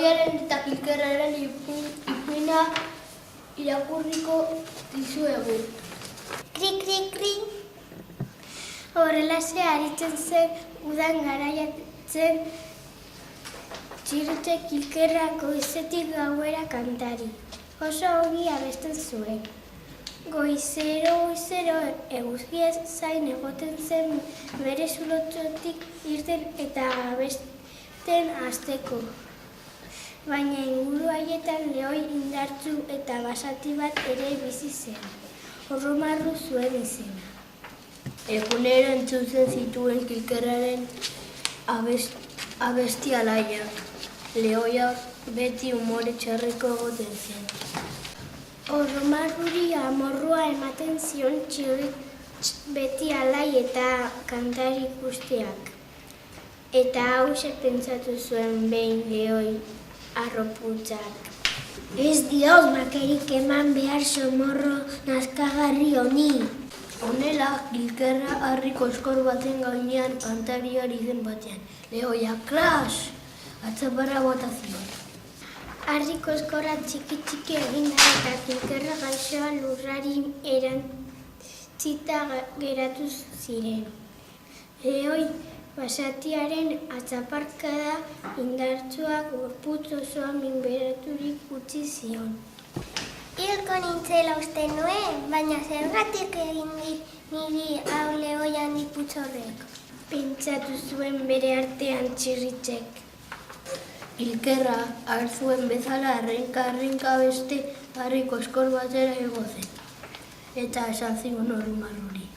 Lehoiaren eta Kilkerraren ipuina irakurriko dizuegu. Kri, kri, kri. Horrelaxe aritzen zen udan garaiatzen Txirritxek Kilkerra goizetik gauera kantari. Oso ongi abesten zuen. Goizero eguzkiez zain egoten zen bere zulotxotik irten eta abesten hasteko. Baina inguru haietan Lehoi indartsu eta basati bat ere bizi zen. Orromarru zuen izena. Egunero entzutzen zituen Kilkerraren abesti alaiak. Lehoia beti umore txarreko egoten zen. Orromarruri amorrua ematen zion Txirritx beti alai eta kantari guztiak. Eta hauxe pentsatu zuen behin Lehoi harroputxak. Ez dioz bakerik eman behar somorro nazkagarri honi. Honela, Kilkerra harri koskor baten gainean kantari ari zen batean. Lehoia, kras! Atzaparra bota zion. Harri koskorra txiki egin da eta Kilkerra gaixoa lurrari erantzita geratu ziren. Lehoi basatiaren atzaparkada indartsuak gorputz osoa minberaturik utzi zion. Hilko nintzela uste nuen, baina zergatik egin niri hau Lehoian diputxorrek. Pentsatu zuen bere artean Txirritxek. Kilkerra hartzuen bezala errenka beste harri koskor batera igo zen. Eta esan zion Orromarruri.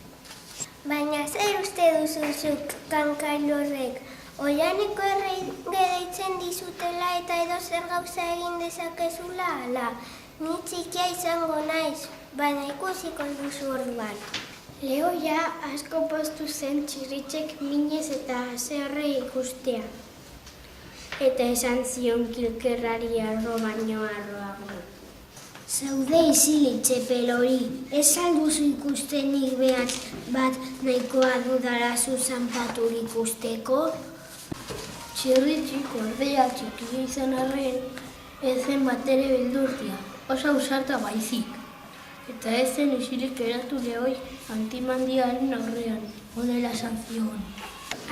Baina zer uste duzuzuk, kankailorrek? Oianeko errege deitzen dizutela eta edo zer gauza egin dezakezula ala. Ni txikia izango naiz, baina ikusiko duzu orduan. Lehoia asko poztu zen Txirritxek minez eta haserre ikustea. Eta esan zion Kilkerrari arro baino arroago. Zaude isilik, txepelori, ez alduzu ikustenik behar bat nahikoa dudarazu zanpaturik usteko? Txirritxik ordea txikia izan arren, ez zen batere beldurtia, oso ausarta baizik. Eta ez zen isilik eratu Lehoi antimandiaren aurrean, honela esan zion.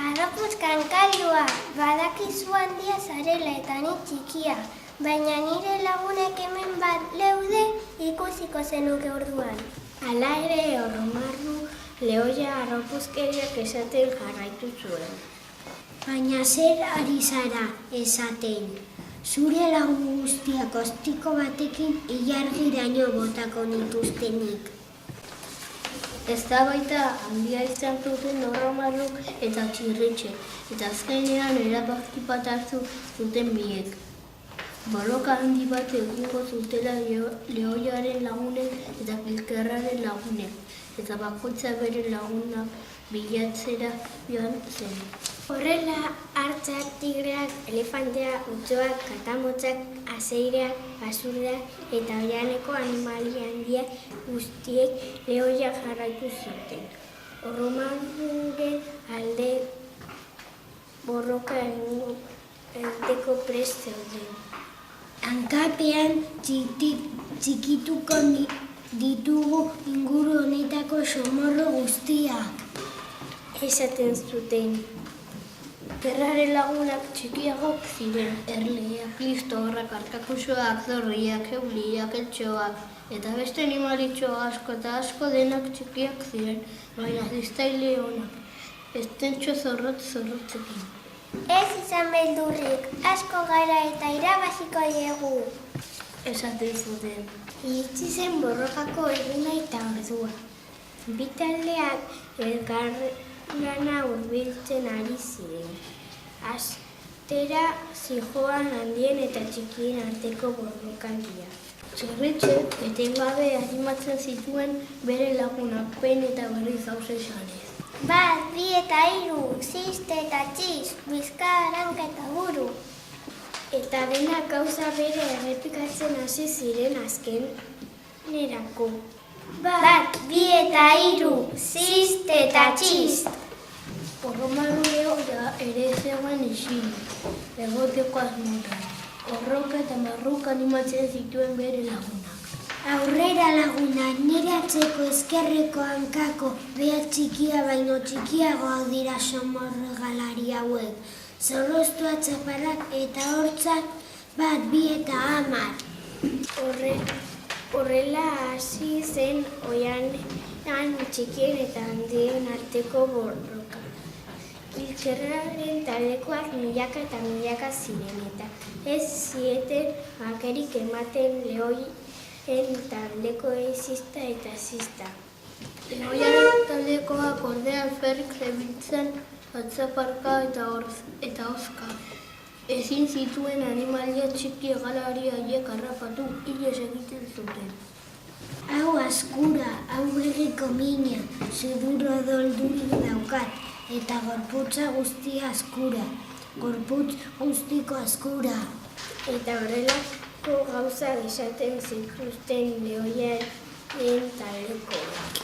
Harroputz kankailua, badakizu handia zarela eta ni txikia, baina nire lagunek hemen bat leude ikusiko zenuke orduan. Hala ere Orromarru Lehoia harropuzkeriak esaten jarraitu zuen. Baina zer ari zara esaten? Zure lagun guztiak ostiko batekin ilargiraino botako nituztenik. Eztabaida handia izan zuten Orromarruk eta Txirritxek, eta azkenean erabaki bat hartu zuten biek. Borroka handi bat egingo zutela Lehoiaren lagunek eta Kilkerraren lagunek, eta bakoitza bere lagunak bilatzera joan zen. Horrela, hartzak, tigreak, elefantea, utzoak, katamotzak, azeireak, basurdeak eta oianeko animalia handiak guztiek Lehoia jarraitu zuten. Orromarruren alde borroka egiteko prest zeuden. Hankapean txikituko ditugu inguru honetako somorro guztiak. Esaten zuten. Kilkerraren lagunak txikiagok ziren, erleak, listorrak, arkakusoak, zorriak, euliak, eltxoak, eta beste animalitxo asko eta asko denak txikiak ziren, baina ziztaile onak, estentxo zorrotzekin. Ez izan beldurrik, asko gara eta irabaziko diegu. Esaten zuten. Iritsi zen borrokako eguna eta ordua. Bi taldeak elkargana hurbiltzen ari ziren. Astera zihoan handien eta txikien arteko borrokaldia. Txirritxek etengabe animatzen zituen bere lagunak behin eta berriz hauxe esanez. 1, 2 eta 3, ziste eta txiz, bizka, haranka eta buru. Eta denak gauza bere errepikatzen hasi ziren azkenerako. 1, 2 eta 3, ziste eta txiz. Orromarru Lehoia ere zegoen isilik, egoteko asmotan. Horrok eta marruk animatzen zituen bere lagunak. Aurrera laguna, nire atzeko ezkerreko hankako behar txikia baino txikiagoak dira samorregalari hauek. Zorroztua txaparrak eta hortzak 1, 2 eta 10. Horrela hasi zen oihanean txikien eta handien arteko borroka. Kilkerraren taldekoak milaka eta milaka ziren eta ez zieten akerik ematen Lehoien taldekoei zista eta zista. Lehoiaren taldekoak ordea alferrik zebiltzen atzaparka eta hozka. Ezin zituen animalia txiki hegalari haiek harrapatu, ihes egiten zuten. Hau askura, hau berriko mina, suduro doldurik daukat, eta gorputza guztia askura, gorputz guztiko askura. Eta horrelako gauza esaten zituzten Lehoiaren taldekoak.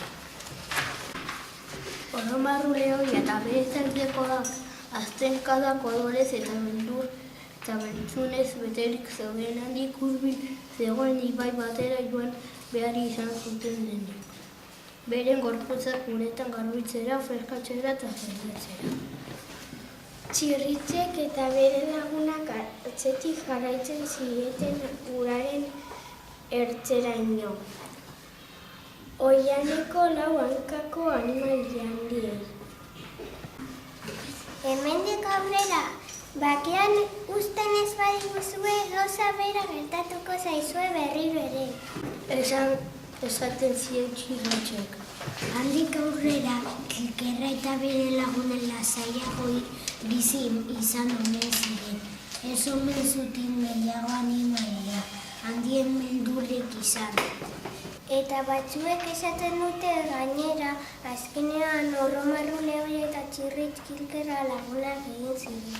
Oromarru lehoi eta bere taldekoak aztenkada kolorez eta beldur eta beltzunez beterik zeuden handik hurbil zegoen ibai batera joan behar izan zuten denik. Beren gorputzak uretan garbitzera, freskatzera eta zerbitzera. Txirritzek eta bere lagunak atzetik jarraitzen zieten uraren ertzeraino. Oihaneko 4 hankako animalia handiei. Hemendik aurrera, bakean uzten ez badiguzue gauza bera gertatuko zaizue berriro ere. Esaten zien txirritxek. Handik aurrera, Kilkerra eta bere lagunen lasaiago bizi izan omen ziren. Ez omen zuten gehiago animalia, handien beldurrik izan. Eta batzuek esaten dute gainera, azkenean Oromarru Lehoi eta Txirritx Kilkerra lagunak egin ziren.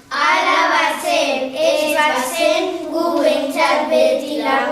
Hala bazen, ez bazen gu behintzat beti lagunak.